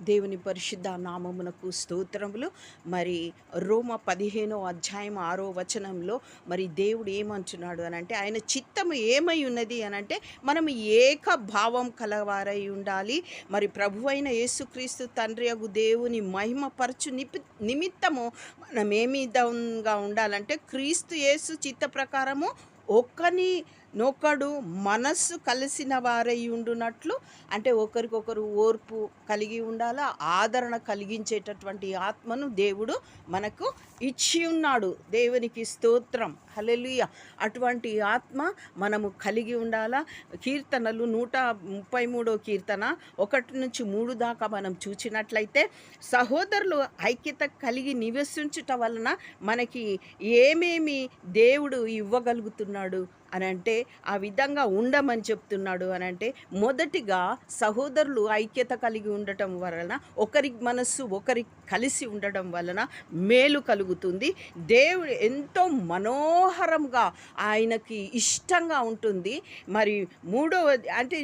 దేవుని పరిశుద్ధ నామమునకు స్తోత్రములు. మరి రోమ 15 అధ్యాయం 6 వచనంలో మరి దేవుడు ఏమంటున్నాడు అనంటే, ఆయన చిత్తము ఏమై ఉన్నది అనంటే, మనం ఏక భావం కలవారై ఉండాలి. మరి ప్రభువైన యేసుక్రీస్తు తండ్రి యగు దేవుని మహిమపరచు నిమిత్తము మనం ఏ విధంగా ఉండాలంటే, క్రీస్తు యేసు చిత్త ప్రకారము ఒకని నొకడు మనస్సు కలిసిన వారై ఉండునట్లు, అంటే ఒకరికొకరు ఓర్పు కలిగి ఉండాలా, ఆదరణ కలిగించేటటువంటి ఆత్మను దేవుడు మనకు ఇచ్చి ఉన్నాడు. దేవునికి స్తోత్రం, హల్లెలూయా. అటువంటి ఆత్మ మనము కలిగి ఉండాలా. కీర్తనలు 133 కీర్తన 1-3 దాకా మనం చూచినట్లయితే, సహోదరులు ఐక్యత కలిగి నివసించుట వలన మనకి ఏమేమి దేవుడు ఇవ్వగలుగుతున్నాడు అనంటే, ఆ విధంగా ఉండమని చెప్తున్నాడు అనంటే, మొదటిగా సహోదరులు ఐక్యత కలిగి ఉండటం వలన, ఒకరి మనస్సు ఒకరి కలిసి ఉండడం వలన మేలు కలుగుతుంది. దేవుడు ఎంతో మనోహరంగా ఆయనకి ఇష్టంగా ఉంటుంది. మరి మూడవది అంటే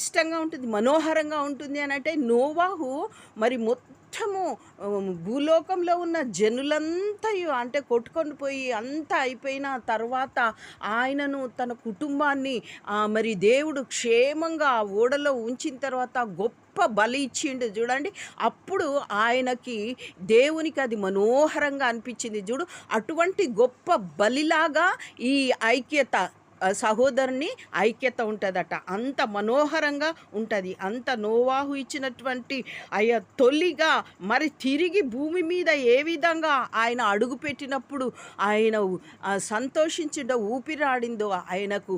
ఇష్టంగా ఉంటుంది, మనోహరంగా ఉంటుంది అనంటే, నోవాహు మరి భూలోకంలో ఉన్న జనులంతయు అంటే కొట్టుకొని పోయి అంతా అయిపోయిన తర్వాత ఆయనను తన కుటుంబాన్ని మరి దేవుడు క్షేమంగా ఆ ఓడలో ఉంచిన తర్వాత గొప్ప బలి ఇచ్చిండు చూడండి. అప్పుడు ఆయనకి దేవునికి అది మనోహరంగా అనిపించింది చూడు. అటువంటి గొప్ప బలిలాగా ఈ ఐక్యత, సహోదరుని ఐక్యత ఉంటుందట. అంత మనోహరంగా ఉంటుంది. అంత నోవాహు ఇచ్చినటువంటి తొలిగా మరి తిరిగి భూమి మీద ఏ విధంగా ఆయన అడుగుపెట్టినప్పుడు ఆయన సంతోషించిండో, ఊపిరాడిందో, ఆయనకు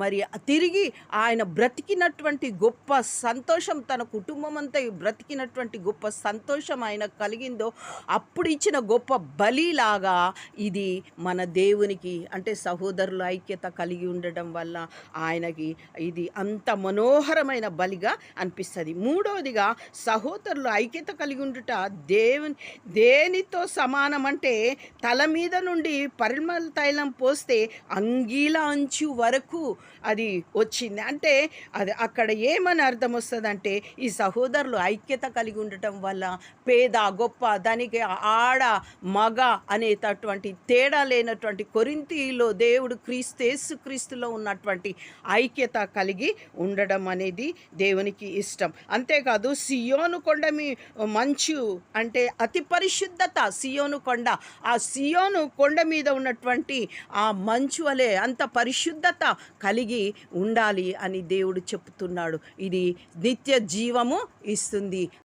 మరి తిరిగి ఆయన బ్రతికినటువంటి గొప్ప సంతోషం, తన కుటుంబం అంతా బ్రతికినటువంటి గొప్ప సంతోషం ఆయనకు కలిగిందో, అప్పుడు ఇచ్చిన గొప్ప బలిలాగా ఇది మన దేవునికి అంటే సహోదరుల ఐక్యత కలిగి ఉండడం వల్ల ఆయనకి ఇది అంత మనోహరమైన బలిగా అనిపిస్తుంది. మూడవదిగా, సహోదరులు ఐక్యత కలిగి ఉండుట దేనితో సమానం అంటే, తల మీద నుండి పరిమళ తైలం పోస్తే అంగీల అంచు వరకు అది వచ్చింది. అంటే అది అక్కడ ఏమని అర్థం వస్తుందంటే, ఈ సహోదరులు ఐక్యత కలిగి ఉండటం వల్ల పేద గొప్ప, దానికి ఆడ మగ అనేటటువంటి తేడా లేనటువంటి కొరింథీలో దేవుడు యేసుక్రీస్తులో ఉన్నటువంటి ఐక్యత కలిగి ఉండడం అనేది దేవునికి ఇష్టం. అంతేకాదు, సియోను కొండ మంచు అంటే అతి పరిశుద్ధత. సియోను కొండ, ఆ సియోను కొండ మీద ఉన్నటువంటి ఆ మంచు వలె అంత పరిశుద్ధత కలిగి ఉండాలి అని దేవుడు చెప్తున్నాడు. ఇది నిత్య జీవము ఇస్తుంది.